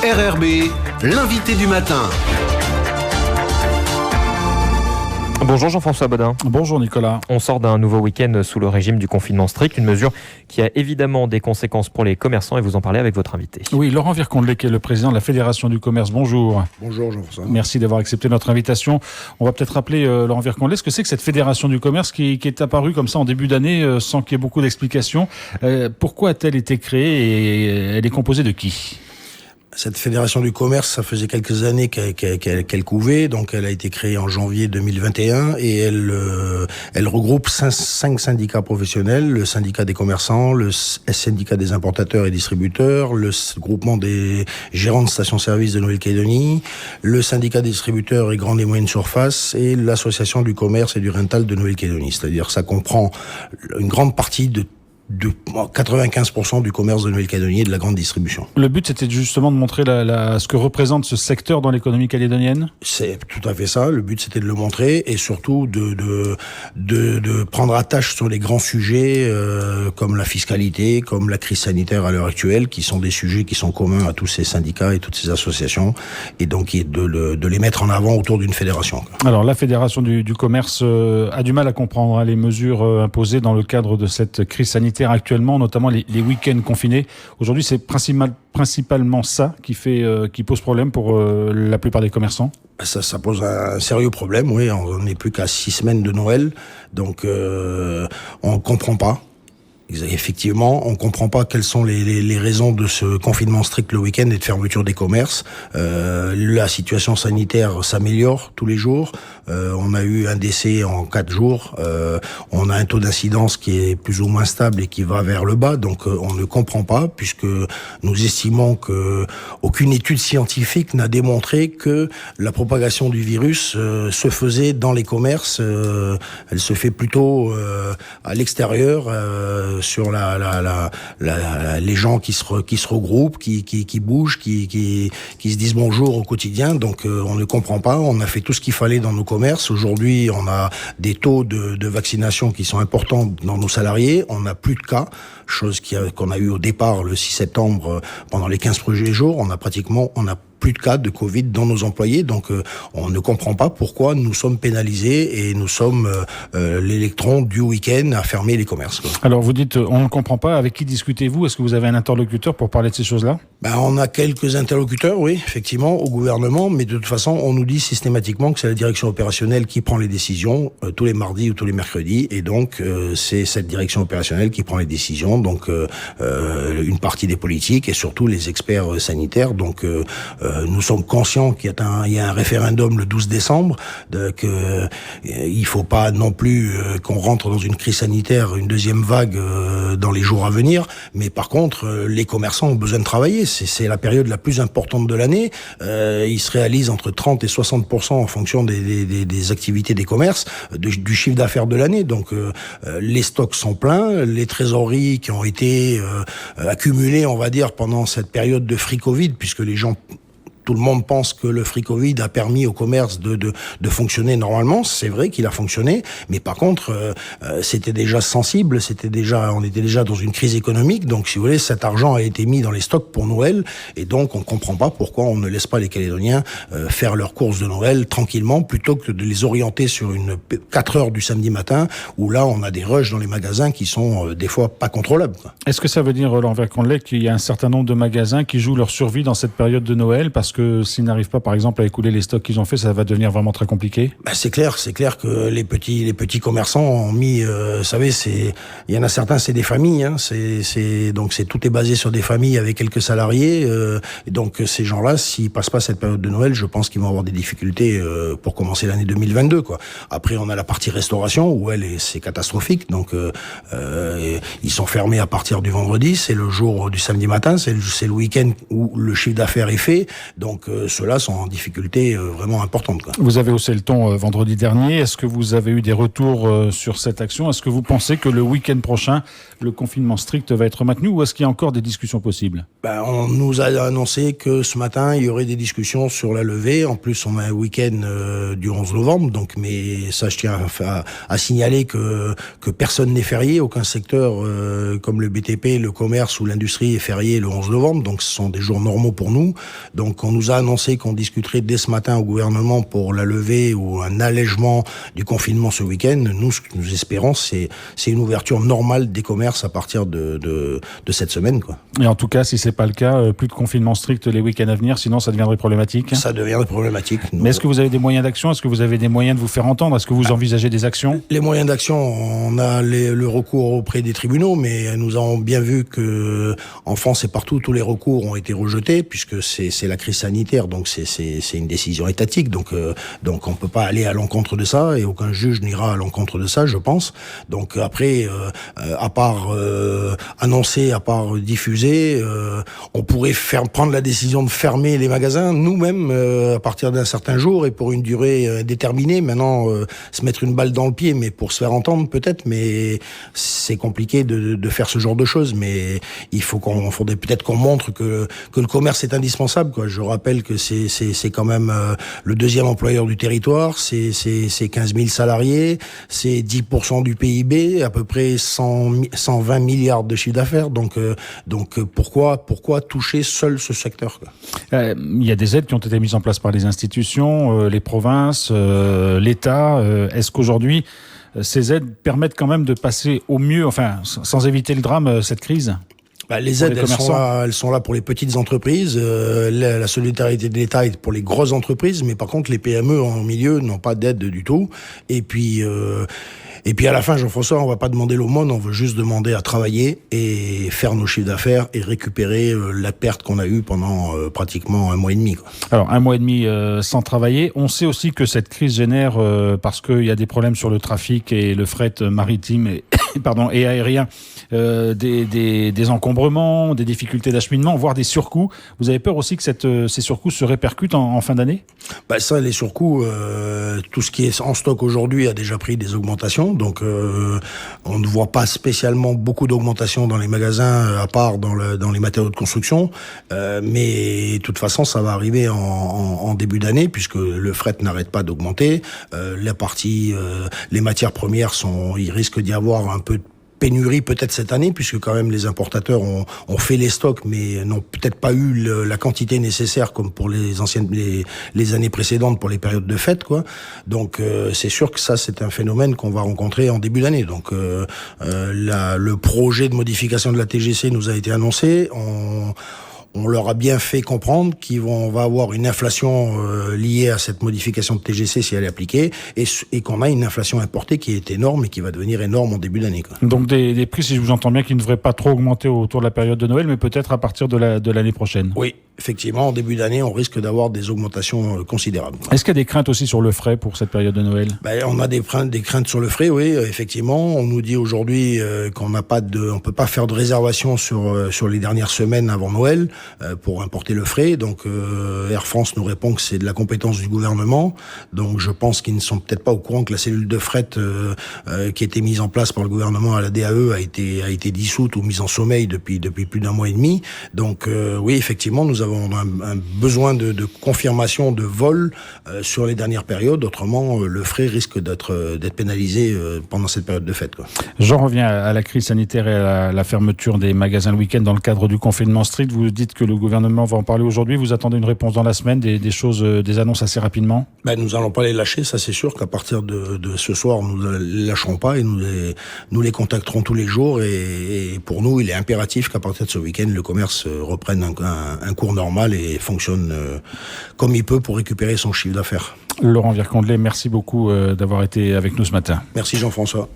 RRB, l'invité du matin. Bonjour Jean-François Bodin. Bonjour Nicolas. On sort d'un nouveau week-end sous le régime du confinement strict, une mesure qui a évidemment des conséquences pour les commerçants et vous en parlez avec votre invité. Oui, Laurent Vircondelet qui est le président de la Fédération du commerce. Bonjour. Bonjour Jean-François. Merci d'avoir accepté notre invitation. On va peut-être rappeler Laurent Vircondelet ce que c'est que cette Fédération du commerce qui est apparue comme ça en début d'année sans qu'il y ait beaucoup d'explications. Pourquoi a-t-elle été créée et elle est composée de qui ? Cette fédération du commerce, ça faisait quelques années qu'elle couvait, donc elle a été créée en janvier 2021 et elle regroupe cinq syndicats professionnels, le syndicat des commerçants, le syndicat des importateurs et distributeurs, le groupement des gérants de stations-service de Nouvelle-Calédonie, le syndicat des distributeurs et grandes et moyennes surfaces et l'association du commerce et du rental de Nouvelle-Calédonie. C'est-à-dire ça comprend une grande partie de 95% du commerce de Nouvelle-Calédonie et de la grande distribution. Le but, c'était justement de montrer ce que représente ce secteur dans l'économie calédonienne ? C'est tout à fait ça. Le but, c'était de le montrer et surtout de prendre attache sur les grands sujets comme la fiscalité, comme la crise sanitaire à l'heure actuelle, qui sont des sujets qui sont communs à tous ces syndicats et toutes ces associations, et donc de les mettre en avant autour d'une fédération. Alors, la Fédération du commerce a du mal à comprendre les mesures imposées dans le cadre de cette crise sanitaire actuellement, notamment les week-ends confinés. Aujourd'hui, c'est principalement ça qui pose problème pour la plupart des commerçants. Ça pose un sérieux problème, oui. On n'est plus qu'à 6 semaines de Noël, donc on comprend pas. Effectivement, on comprend pas quelles sont les raisons de ce confinement strict le week-end et de fermeture des commerces. La situation sanitaire s'améliore tous les jours. On a eu un décès en 4 jours. On a un taux d'incidence qui est plus ou moins stable et qui va vers le bas. Donc, on ne comprend pas puisque nous estimons que aucune étude scientifique n'a démontré que la propagation du virus se faisait dans les commerces. Elle se fait plutôt à l'extérieur. Sur les gens qui se regroupent, qui bougent, qui se disent bonjour au quotidien. Donc on ne comprend pas. On a fait tout ce qu'il fallait dans nos commerces. Aujourd'hui, on a des taux de vaccination qui sont importants dans nos salariés. On n'a plus de cas, chose qu'on a eu au départ le 6 septembre pendant les 15 premiers jours. On a plus de cas de Covid dans nos employés, donc on ne comprend pas pourquoi nous sommes pénalisés et nous sommes l'électron du week-end à fermer les commerces. Alors vous dites, on ne comprend pas, avec qui discutez-vous ? Est-ce que vous avez un interlocuteur pour parler de ces choses-là ? On a quelques interlocuteurs, oui, effectivement, au gouvernement, mais de toute façon, on nous dit systématiquement que c'est la direction opérationnelle qui prend les décisions tous les mardis ou tous les mercredis, et donc c'est cette direction opérationnelle qui prend les décisions, donc une partie des politiques et surtout les experts sanitaires, donc nous sommes conscients qu'il y a un référendum le 12 décembre, il faut pas non plus qu'on rentre dans une crise sanitaire, une deuxième vague dans les jours à venir, mais par contre, les commerçants ont besoin de travailler. C'est la période la plus importante de l'année. Il se réalise entre 30 et 60% en fonction des activités des commerces, du chiffre d'affaires de l'année. Donc, les stocks sont pleins, les trésoreries qui ont été accumulées, on va dire, pendant cette période de free Covid, puisque tout le monde pense que le free Covid a permis au commerce de fonctionner normalement. C'est vrai qu'il a fonctionné, mais par contre, c'était déjà sensible, on était déjà dans une crise économique. Donc, si vous voulez, cet argent a été mis dans les stocks pour Noël, et donc on comprend pas pourquoi on ne laisse pas les Calédoniens faire leurs courses de Noël tranquillement, plutôt que de les orienter sur 4 heures du samedi matin, où là, on a des rushs dans les magasins qui sont des fois pas contrôlables. Est-ce que ça veut dire, Laurent Vircondelet, qu'il y a un certain nombre de magasins qui jouent leur survie dans cette période de Noël parce que s'ils n'arrivent pas, par exemple, à écouler les stocks qu'ils ont fait, ça va devenir vraiment très compliqué? C'est clair que les petits commerçants ont mis, vous savez, il y en a certains, c'est des familles, hein, donc tout est basé sur des familles avec quelques salariés, et donc ces gens-là, s'ils passent pas cette période de Noël, je pense qu'ils vont avoir des difficultés pour commencer l'année 2022, quoi. Après, on a la partie restauration où c'est catastrophique, donc ils sont fermés à partir du vendredi, c'est le jour du samedi matin, c'est le week-end où le chiffre d'affaires est fait. Donc ceux-là sont en difficulté vraiment importante, quoi. Vous avez haussé le ton vendredi dernier. Est-ce que vous avez eu des retours sur cette action? Est-ce que vous pensez que le week-end prochain, le confinement strict va être maintenu ou est-ce qu'il y a encore des discussions possibles? On nous a annoncé que ce matin, il y aurait des discussions sur la levée. En plus, on a un week-end du 11 novembre. Donc, mais ça, je tiens à signaler que personne n'est férié. Aucun secteur comme le BTP, le commerce ou l'industrie est férié le 11 novembre. Donc, ce sont des jours normaux pour nous. Donc, on nous a annoncé qu'on discuterait dès ce matin au gouvernement pour la levée ou un allègement du confinement ce week-end. Nous, ce que nous espérons, c'est une ouverture normale des commerces à partir de cette semaine, quoi. Et en tout cas, si c'est pas le cas, plus de confinement strict les week-ends à venir, sinon ça deviendrait problématique. Ça deviendrait problématique. Mais est-ce que vous avez des moyens d'action? Est-ce que vous avez des moyens de vous faire entendre? Est-ce que vous envisagez des actions? Les moyens d'action, on a le recours auprès des tribunaux, mais nous avons bien vu que en France et partout, tous les recours ont été rejetés puisque c'est la crise sanitaire, donc c'est une décision étatique, donc on peut pas aller à l'encontre de ça et aucun juge n'ira à l'encontre de ça, je pense. Donc après, à part annoncer, à part diffuser, on pourrait prendre la décision de fermer les magasins nous-mêmes à partir d'un certain jour et pour une durée déterminée. Maintenant, se mettre une balle dans le pied, mais pour se faire entendre peut-être, mais c'est compliqué de faire ce genre de choses. Mais il faudrait peut-être qu'on montre que le commerce est indispensable, quoi. Je rappelle que c'est quand même le deuxième employeur du territoire, c'est 15 000 salariés, c'est 10% du PIB, à peu près 120 milliards de chiffre d'affaires. Donc pourquoi toucher seul ce secteur, quoi? Il y a des aides qui ont été mises en place par les institutions, les provinces, l'État. Est-ce qu'aujourd'hui, ces aides permettent quand même de passer au mieux, enfin, sans éviter le drame, cette crise? Les aides, elles sont là pour les petites entreprises. La solidarité de l'État est pour les grosses entreprises, mais par contre, les PME en milieu n'ont pas d'aide du tout. Et puis à la fin, Jean-François, on va pas demander l'aumône, on veut juste demander à travailler et faire nos chiffres d'affaires et récupérer la perte qu'on a eue pendant pratiquement un mois et demi, quoi. Alors, un mois et demi sans travailler. On sait aussi que cette crise génère, parce qu'il y a des problèmes sur le trafic et le fret maritime et aérien, des encombrements, des difficultés d'acheminement, voire des surcoûts. Vous avez peur aussi que ces surcoûts se répercutent en fin d'année? Ça, les surcoûts, tout ce qui est en stock aujourd'hui a déjà pris des augmentations. Donc, on ne voit pas spécialement beaucoup d'augmentation dans les magasins, à part dans les matériaux de construction. Mais de toute façon, ça va arriver en début d'année, puisque le fret n'arrête pas d'augmenter. Les matières premières il risque d'y avoir un peu de pénurie peut-être cette année, puisque quand même les importateurs ont fait les stocks, mais n'ont peut-être pas eu la quantité nécessaire comme pour les années précédentes pour les périodes de fête, quoi. Donc c'est sûr que ça, c'est un phénomène qu'on va rencontrer en début d'année. Donc le projet de modification de la TGC nous a été annoncé. On leur a bien fait comprendre qu'on va avoir une inflation liée à cette modification de TGC si elle est appliquée, et qu'on a une inflation importée qui est énorme et qui va devenir énorme en début d'année, quoi. Donc des prix, si je vous entends bien, qui ne devraient pas trop augmenter autour de la période de Noël, mais peut-être à partir de l'année prochaine. Oui, effectivement, en début d'année, on risque d'avoir des augmentations considérables. Est-ce qu'il y a des craintes aussi sur le frais pour cette période de Noël? On a des craintes sur le frais, oui, effectivement. On nous dit aujourd'hui qu'on peut pas faire de réservation sur les dernières semaines avant Noël pour importer le frais. Donc Air France nous répond que c'est de la compétence du gouvernement. Donc je pense qu'ils ne sont peut-être pas au courant que la cellule de fret qui a été mise en place par le gouvernement à la DAE a été dissoute ou mise en sommeil depuis plus d'un mois et demi. Donc oui, effectivement, nous avons un besoin de confirmation de vol sur les dernières périodes. Autrement, le frais risque d'être pénalisé pendant cette période de fête, quoi. J'en reviens à la crise sanitaire et à la fermeture des magasins le week-end dans le cadre du confinement strict. Vous dites que le gouvernement va en parler aujourd'hui. Vous attendez une réponse dans la semaine, des annonces assez rapidement? Nous n'allons pas les lâcher, ça c'est sûr qu'à partir de ce soir, nous ne les lâcherons pas et nous les contacterons tous les jours. Et pour nous, il est impératif qu'à partir de ce week-end, le commerce reprenne un cours normal et fonctionne comme il peut pour récupérer son chiffre d'affaires. Laurent Vircondelet, merci beaucoup d'avoir été avec nous ce matin. Merci Jean-François.